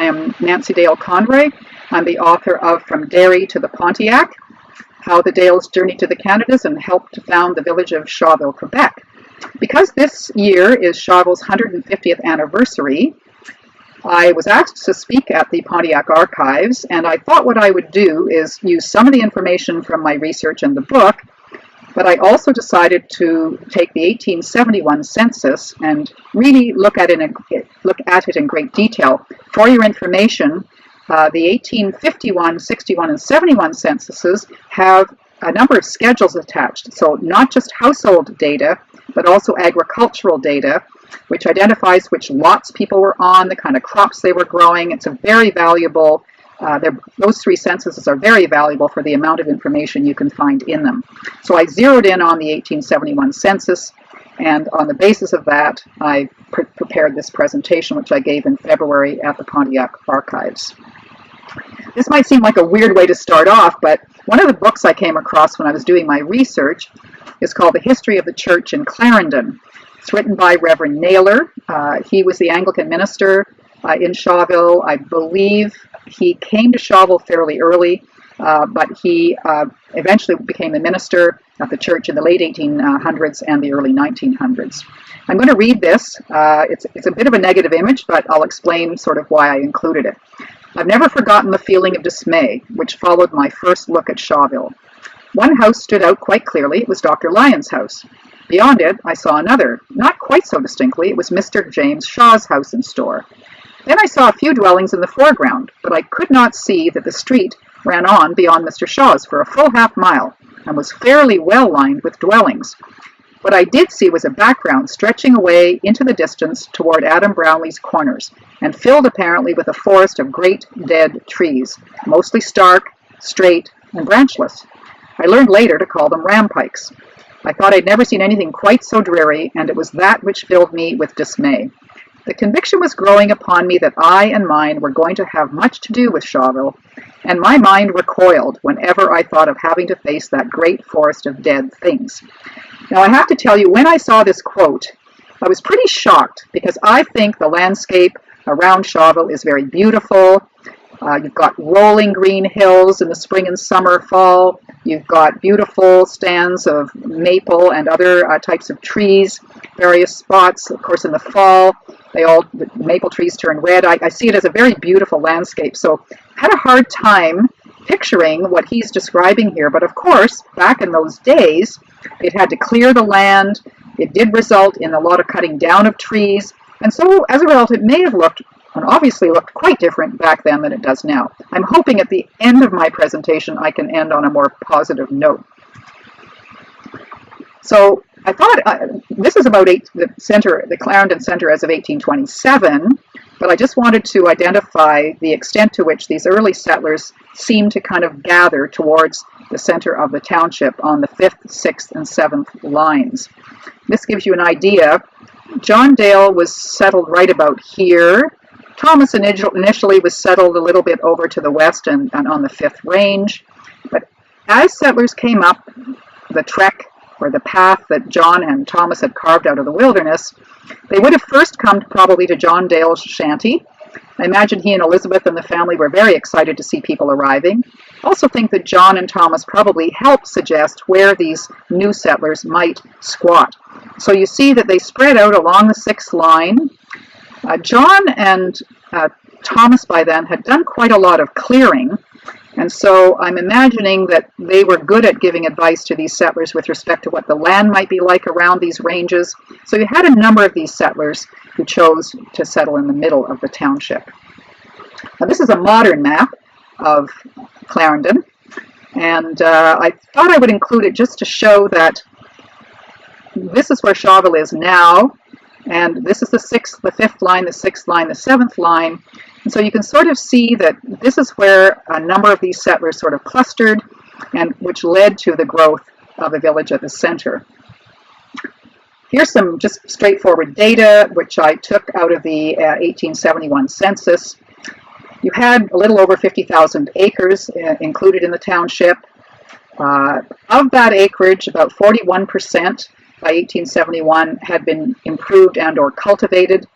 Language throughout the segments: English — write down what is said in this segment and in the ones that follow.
am Nancy Dale Conroy. I'm the author of From Derry to the Pontiac, How the Dales Journeyed to the Canadas and Helped to Found the Village of Shawville, Quebec. Because this year is Shawville's 150th anniversary, I was asked to speak at the Pontiac archives, and I thought what I would do is use some of the information from my research in the book, but I also decided to take the 1871 census and really look at it in great detail. For your information, the 1851, 61, and 71 censuses have a number of schedules attached, so not just household data, but also agricultural data, which identifies which lots people were on, the kind of crops they were growing. It's a very valuable, those three censuses are very valuable for the amount of information you can find in them. So I zeroed in on the 1871 census, and on the basis of that, I prepared this presentation, which I gave in February at the Pontiac archives. This might seem like a weird way to start off, but one of the books I came across when I was doing my research is called The History of the Church in Clarendon. It's written by Reverend Naylor. He was the Anglican minister in Shawville. I believe he came to Shawville fairly early, but he eventually became the minister of the church in the late 1800s and the early 1900s. I'm going to read this. It's a bit of a negative image, but I'll explain sort of why I included it. I've never forgotten the feeling of dismay which followed my first look at Shawville. One house stood out quite clearly. It was Dr. Lyon's house. Beyond it, I saw another, not quite so distinctly. It was Mr. James Shaw's house and store. Then I saw a few dwellings in the foreground, but I could not see that the street ran on beyond Mr. Shaw's for a full half-mile and was fairly well lined with dwellings. What I did see was a background stretching away into the distance toward Adam Brownlee's corners and filled apparently with a forest of great dead trees, mostly stark, straight, and branchless. I learned later to call them rampikes. I thought I'd never seen anything quite so dreary, and it was that which filled me with dismay. The conviction was growing upon me that I and mine were going to have much to do with Shawville, and my mind recoiled whenever I thought of having to face that great forest of dead things. Now, I have to tell you, when I saw this quote, I was pretty shocked, because I think the landscape around Shawville is very beautiful. You've got rolling green hills in the spring and summer, fall. You've got beautiful stands of maple and other types of trees, various spots. Of course, in the fall, the maple trees turn red. I see it as a very beautiful landscape. So I had a hard time picturing what he's describing here. But of course, back in those days, it had to clear the land. It did result in a lot of cutting down of trees. And so as a result, it may have looked, and obviously looked, quite different back then than it does now. I'm hoping at the end of my presentation I can end on a more positive note. So I thought this is about the Clarendon Center as of 1827, but I just wanted to identify the extent to which these early settlers seemed to kind of gather towards the center of the township on the 5th, 6th, and 7th lines. This gives you an idea. John Dale was settled right about here. Thomas initially was settled a little bit over to the west and on the 5th range. But as settlers came up the trek or the path that John and Thomas had carved out of the wilderness, they would have first come probably to John Dale's shanty. I imagine he and Elizabeth and the family were very excited to see people arriving. I also think that John and Thomas probably helped suggest where these new settlers might squat. So you see that they spread out along the 6th line. John and Thomas by then had done quite a lot of clearing, and so I'm imagining that they were good at giving advice to these settlers with respect to what the land might be like around these ranges. So you had a number of these settlers who chose to settle in the middle of the township. Now, this is a modern map of Clarendon, and I thought I would include it just to show that this is where Shawville is now. And this is the 5th line, the 6th line, the 7th line. And so you can sort of see that this is where a number of these settlers sort of clustered, and which led to the growth of a village at the center. Here's some just straightforward data, which I took out of the 1871 census. You had a little over 50,000 acres included in the township. Of that acreage, about 41% by 1871 had been improved and or cultivated.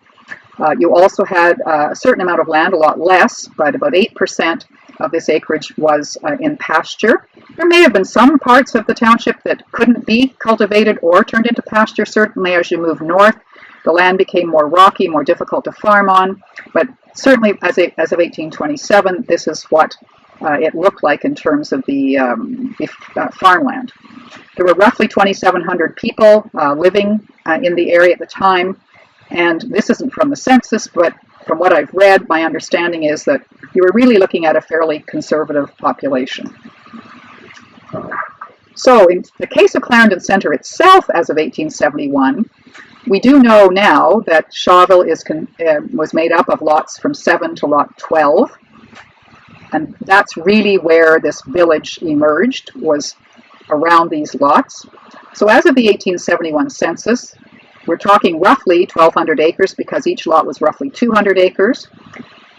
You also had a certain amount of land, a lot less, but about 8% of this acreage was in pasture. There may have been some parts of the township that couldn't be cultivated or turned into pasture. Certainly as you move north, the land became more rocky, more difficult to farm on, but certainly as of 1827, this is what it looked like in terms of the farmland. There were roughly 2,700 people living in the area at the time, and this isn't from the census, but from what I've read, my understanding is that you were really looking at a fairly conservative population. So in the case of Clarendon Centre itself as of 1871, we do know now that Shawville was made up of lots from 7 to lot 12, and that's really where this village emerged, was around these lots. So as of the 1871 census, we're talking roughly 1,200 acres because each lot was roughly 200 acres.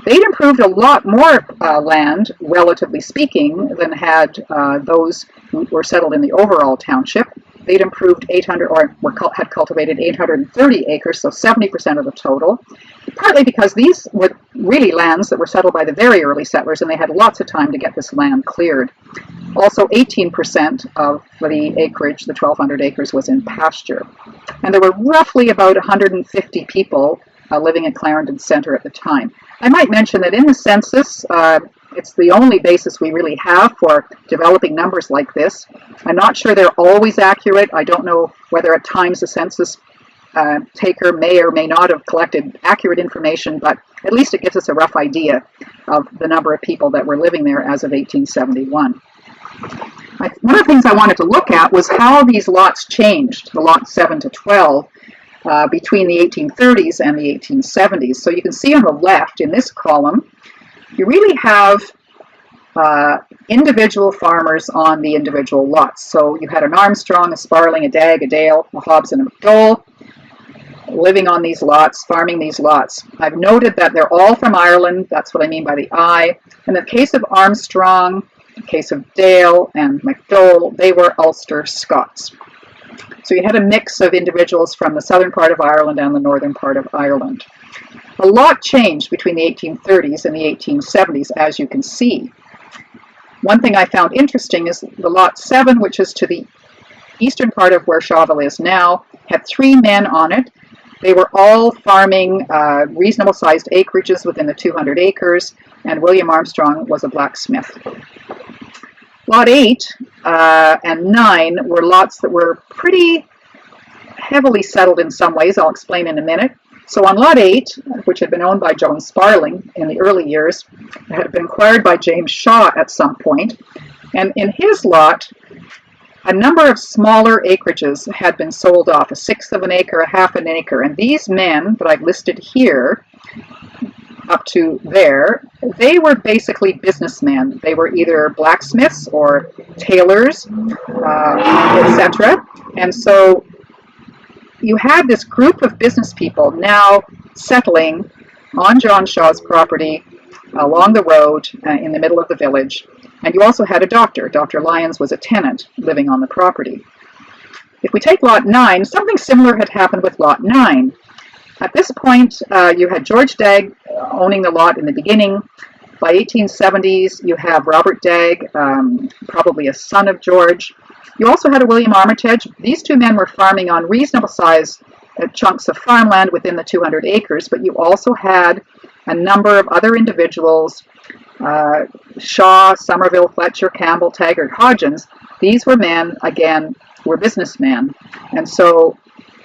They'd improved a lot more land, relatively speaking, than had those who were settled in the overall township. They'd improved 800, or had cultivated 830 acres, so 70% of the total, partly because these were really lands that were settled by the very early settlers, and they had lots of time to get this land cleared. Also, 18% of the acreage, the 1,200 acres, was in pasture. And there were roughly about 150 people living in Clarendon Centre at the time. I might mention that in the census, it's the only basis we really have for developing numbers like this. I'm not sure they're always accurate. I don't know whether at times the census taker may or may not have collected accurate information, but at least it gives us a rough idea of the number of people that were living there as of 1871. One of the things I wanted to look at was how these lots changed, the lots 7 to 12, between the 1830s and the 1870s. So you can see on the left in this column, you really have individual farmers on the individual lots. So you had an Armstrong, a Sparling, a Dagg, a Dale, a Hobbs, and a McDole living on these lots, farming these lots. I've noted that they're all from Ireland. That's what I mean by the I. In the case of Armstrong, in the case of Dale and McDole, they were Ulster Scots. So you had a mix of individuals from the southern part of Ireland and the northern part of Ireland. A lot changed between the 1830s and the 1870s, as you can see. One thing I found interesting is the lot 7, which is to the eastern part of where Shawville is now, had 3 men on it. They were all farming reasonable sized acreages within the 200 acres, and William Armstrong was a blacksmith. Lot 8 and 9 were lots that were pretty heavily settled in some ways. I'll explain in a minute. So on Lot 8, which had been owned by John Sparling in the early years, it had been acquired by James Shaw at some point. And in his lot, a number of smaller acreages had been sold off, 1/6 of an acre, 1/2 an acre. And these men that I've listed here, up to there, they were basically businessmen. They were either blacksmiths or tailors, etc. And so you had this group of business people now settling on John Shaw's property along the road in the middle of the village. And you also had a doctor. Dr. Lyons was a tenant living on the property. If we take Lot 9, something similar had happened with Lot 9. At this point, you had George Dagg owning the lot in the beginning. By 1870s, you have Robert Dagg, probably a son of George. You also had a William Armitage. These 2 men were farming on reasonable sized chunks of farmland within the 200 acres, but you also had a number of other individuals, Shaw, Somerville, Fletcher, Campbell, Taggart, Hodgins. These were men, again, were businessmen. And so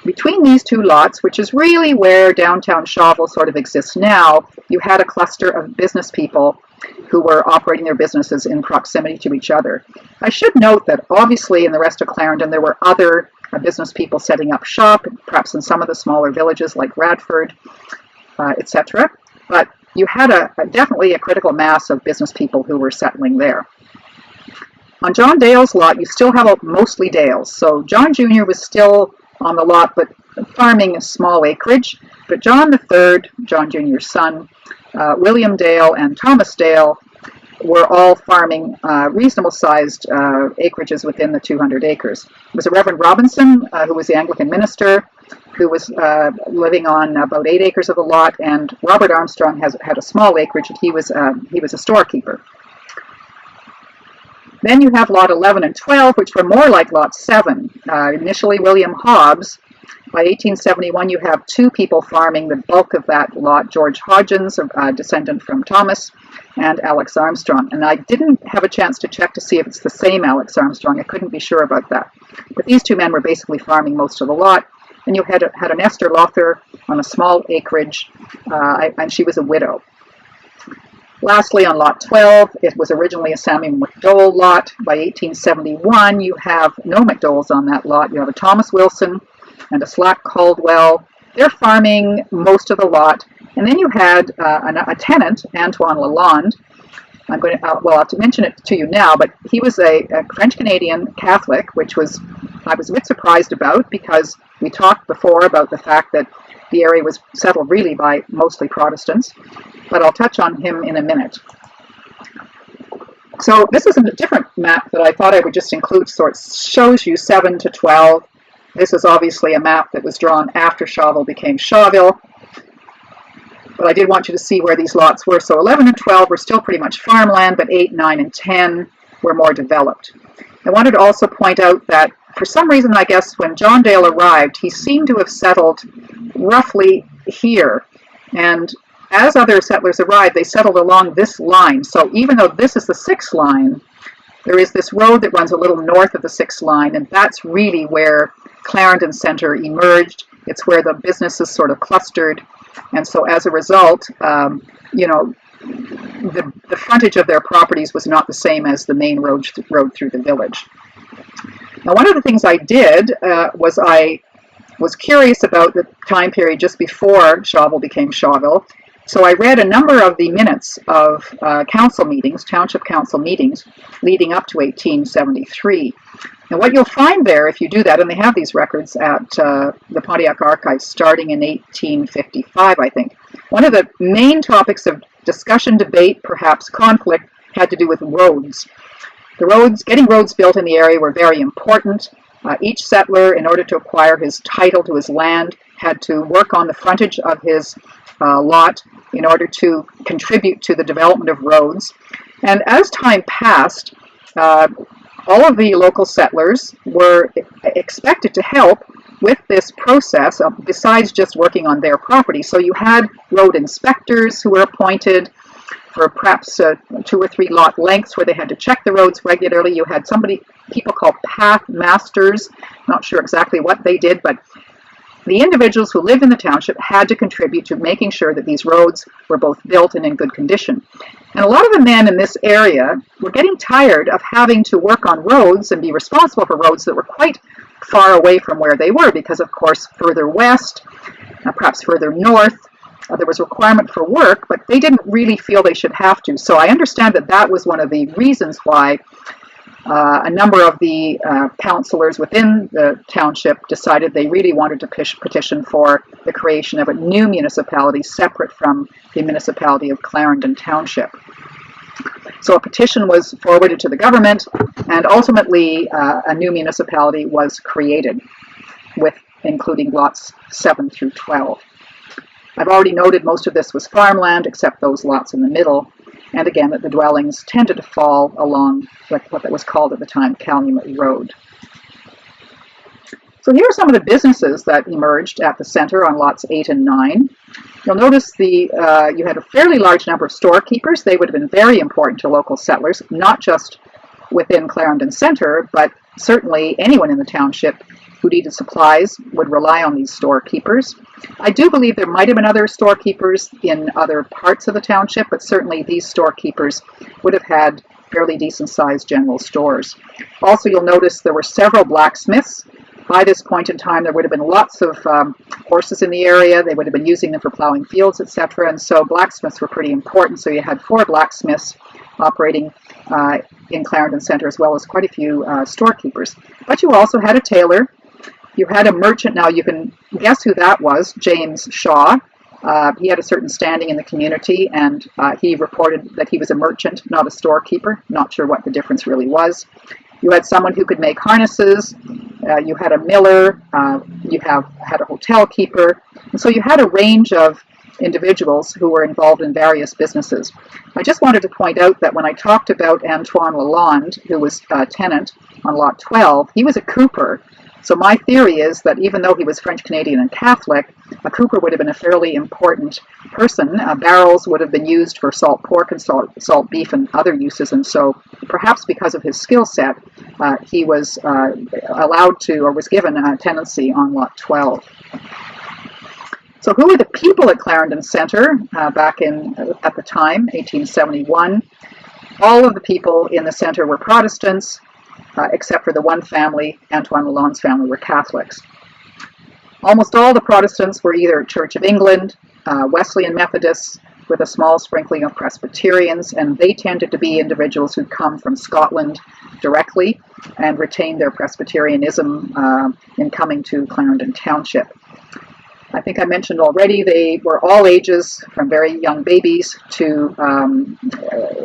between these 2 lots, which is really where downtown Shawville sort of exists now, you had a cluster of business people who were operating their businesses in proximity to each other. I should note that obviously in the rest of Clarendon there were other business people setting up shop, perhaps in some of the smaller villages like Radford, etc. But you had definitely a critical mass of business people who were settling there. On John Dale's lot, you still have mostly Dales. So John Jr. was still on the lot, but farming a small acreage. But John III, John Jr.'s son, William Dale and Thomas Dale were all farming reasonable sized acreages within the 200 acres. It was a Reverend Robinson, who was the Anglican minister, who was living on about 8 acres of the lot, and Robert Armstrong had a small acreage, and he was a storekeeper. Then you have lot 11 and 12, which were more like lot 7. Initially William Hobbs. By 1871, you have 2 people farming the bulk of that lot, George Hodgins, a descendant from Thomas, and Alex Armstrong. And I didn't have a chance to check to see if it's the same Alex Armstrong. I couldn't be sure about that. But these 2 men were basically farming most of the lot. And you had an Esther Lother on a small acreage, and she was a widow. Lastly, on lot 12, it was originally a Samuel McDowell lot. By 1871, you have no McDowells on that lot. You have a Thomas Wilson and a Slack Caldwell. They're farming most of the lot. And then you had a tenant, Antoine Lalonde. I'm going to, well, I'll have to mention it to you now, but he was a French-Canadian Catholic, which I was a bit surprised about, because we talked before about the fact that the area was settled really by mostly Protestants, but I'll touch on him in a minute. So this is a different map that I thought I would just include, so it shows you 7 to 12. This is obviously a map that was drawn after Shawville became Shawville, but I did want you to see where these lots were. So 11 and 12 were still pretty much farmland, but 8, 9, and 10 were more developed. I wanted to also point out that for some reason, I guess, when John Dale arrived, he seemed to have settled roughly here. And as other settlers arrived, they settled along this line. So even though this is the 6th line, there is this road that runs a little north of the 6th line, and that's really where Clarendon Centre emerged. It's where the businesses sort of clustered. And so as a result, you know, the frontage of their properties was not the same as the main road through the village. Now, one of the things I did was I was curious about the time period just before Shawville became Shawville. So I read a number of the minutes of council meetings, township council meetings, leading up to 1873. And what you'll find there, if you do that, and they have these records at the Pontiac Archives starting in 1855, I think. One of the main topics of discussion, debate, perhaps conflict, had to do with roads. The roads, getting roads built in the area were very important. Each settler, in order to acquire his title to his land, had to work on the frontage of his lot in order to contribute to the development of roads. And as time passed, all of the local settlers were expected to help with this process, besides just working on their property. So you had road inspectors who were appointed for perhaps 2 or 3 lot lengths where they had to check the roads regularly. You had people called path masters, not sure exactly what they did, but the individuals who lived in the township had to contribute to making sure that these roads were both built and in good condition. And a lot of the men in this area were getting tired of having to work on roads and be responsible for roads that were quite far away from where they were, because of course further west, perhaps further north, there was a requirement for work, but they didn't really feel they should have to. So I understand that that was one of the reasons why a number of the councillors within the township decided they really wanted to petition for the creation of a new municipality separate from the municipality of Clarendon Township. So a petition was forwarded to the government, and ultimately a new municipality was created, including lots 7 through 12. I've already noted most of this was farmland, except those lots in the middle, and again that the dwellings tended to fall along what was called at the time Calumet Road. So here are some of the businesses that emerged at the center on lots 8 and 9. You'll notice you had a fairly large number of storekeepers. They would have been very important to local settlers, not just within Clarendon Center, but certainly anyone in the township who needed supplies would rely on these storekeepers. I do believe there might have been other storekeepers in other parts of the township, but certainly these storekeepers would have had fairly decent-sized general stores. Also, you'll notice there were several blacksmiths. By this point in time, there would have been lots of horses in the area. They would have been using them for plowing fields, etc. And so blacksmiths were pretty important. So you had 4 blacksmiths operating in Clarendon Center, as well as quite a few storekeepers. But you also had a tailor. You had a merchant. Now you can guess who that was, James Shaw. He had a certain standing in the community, and he reported that he was a merchant, not a storekeeper. Not sure what the difference really was. You had someone who could make harnesses. You had a miller. You had a hotel keeper, and so you had a range of individuals who were involved in various businesses. I just wanted to point out that when I talked about Antoine Lalonde, who was a tenant on Lot 12, he was a cooper. So my theory is that even though he was French Canadian and Catholic, a cooper would have been a fairly important person. Barrels would have been used for salt pork and salt beef and other uses, and so perhaps because of his skill set, he was allowed to, or was given a tenancy on Lot 12. So who were the people at Clarendon Centre back at the time, 1871? All of the people in the centre were Protestants, except for the one family, Antoine Lalonde's family, were Catholics. Almost all the Protestants were either Church of England, Wesleyan Methodists, with a small sprinkling of Presbyterians, and they tended to be individuals who'd come from Scotland directly and retained their Presbyterianism in coming to Clarendon Township. I think I mentioned already they were all ages, from very young babies to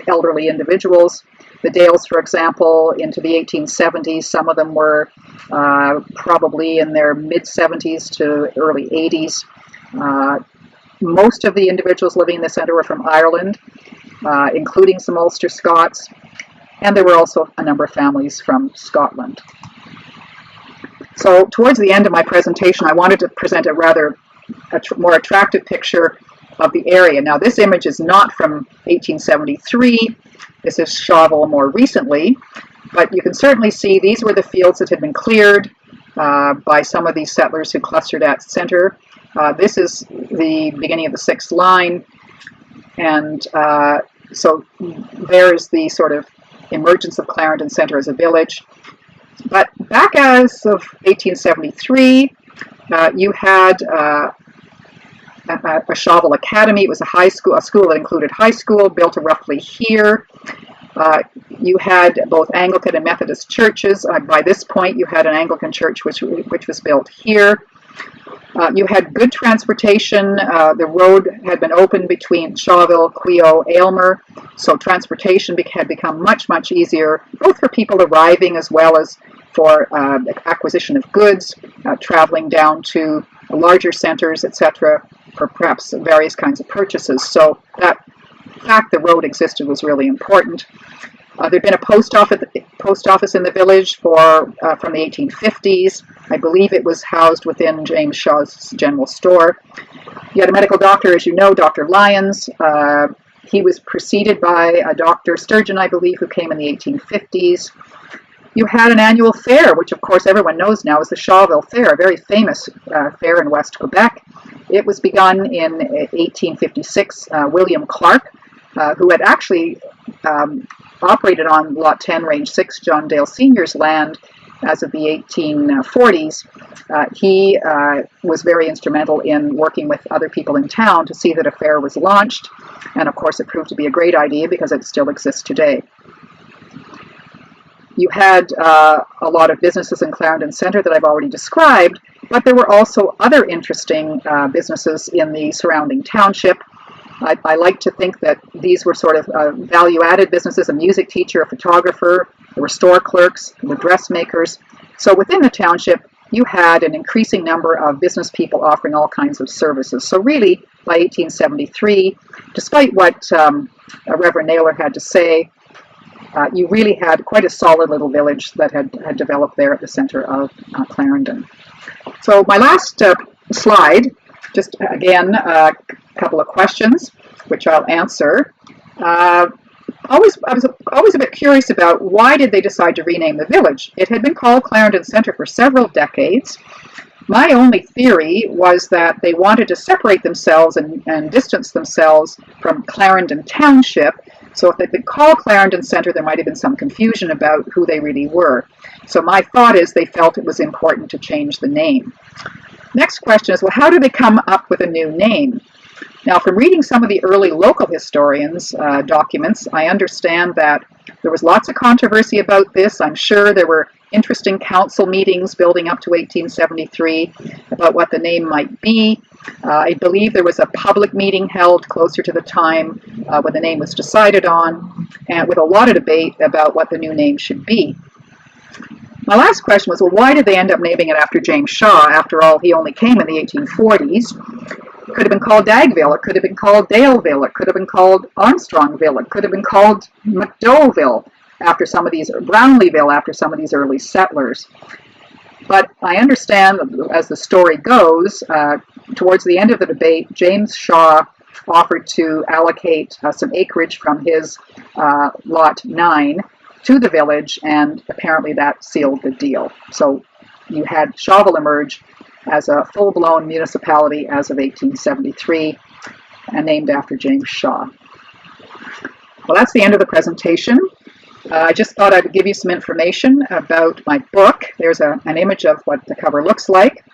elderly individuals. The Dales, for example, into the 1870s, some of them were probably in their mid-70s to early 80s. Most of the individuals living in the centre were from Ireland, including some Ulster Scots, and there were also a number of families from Scotland. So towards the end of my presentation, I wanted to present a rather more attractive picture of the area. Now, this image is not from 1873. This is Shawville more recently, but you can certainly see these were the fields that had been cleared by some of these settlers who clustered at center. This is the beginning of the 6th line, and so there's the sort of emergence of Clarendon Centre as a village. But back as of 1873, you had a Shawville Academy. It was a school that included high school, built roughly here. You had both Anglican and Methodist churches. By this point, you had an Anglican church which was built here. You had good transportation. The road had been opened between Shawville, Quio, Aylmer, so transportation had become much, much easier, both for people arriving as well as for acquisition of goods, traveling down to larger centers, etc., for perhaps various kinds of purchases. So that fact the road existed was really important. There'd been a post office in the village from the 1850s. I believe it was housed within James Shaw's general store. You had a medical doctor, as you know, Dr. Lyons. He was preceded by a Dr. Sturgeon, I believe, who came in the 1850s. You had an annual fair, which of course everyone knows now is the Shawville Fair, a very famous fair in West Quebec. It was begun in 1856. William Clark, who had actually operated on Lot 10, Range 6, John Dale Sr.'s land as of the 1840s, he was very instrumental in working with other people in town to see that a fair was launched. And of course, it proved to be a great idea because it still exists today. You had a lot of businesses in Clarendon Centre that I've already described, but there were also other interesting businesses in the surrounding township. I like to think that these were sort of value-added businesses: a music teacher, a photographer, there were store clerks, there were dressmakers. So within the township, you had an increasing number of business people offering all kinds of services. So really, by 1873, despite what Reverend Naylor had to say, you really had quite a solid little village that had developed there at the center of Clarendon. So my last slide, just again, a couple of questions, which I'll answer. I was always a bit curious about why did they decide to rename the village. It had been called Clarendon Centre for several decades. My only theory was that they wanted to separate themselves and distance themselves from Clarendon Township. So if they could call Clarendon Centre, there might have been some confusion about who they really were. So my thought is they felt it was important to change the name. Next question is, well, how did they come up with a new name? Now, from reading some of the early local historians' documents, I understand that there was lots of controversy about this. I'm sure there were interesting council meetings building up to 1873 about what the name might be. I believe there was a public meeting held closer to the time when the name was decided on, and with a lot of debate about what the new name should be. My last question was, well, why did they end up naming it after James Shaw? After all, he only came in the 1840s. It could have been called Dagville. It could have been called Daleville. It could have been called Armstrongville. It could have been called McDowellville after some of these, Brownleeville after some of these early settlers. But I understand, as the story goes, towards the end of the debate, James Shaw offered to allocate some acreage from his Lot 9 to the village, and apparently that sealed the deal. So you had Shawville emerge as a full-blown municipality as of 1873, and named after James Shaw. Well, that's the end of the presentation. I just thought I would give you some information about my book. There's an image of what the cover looks like.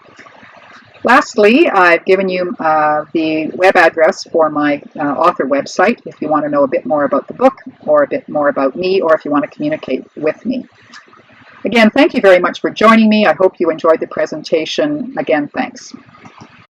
Lastly, I've given you the web address for my author website if you want to know a bit more about the book, or a bit more about me, or if you want to communicate with me. Again, thank you very much for joining me. I hope you enjoyed the presentation. Again, thanks.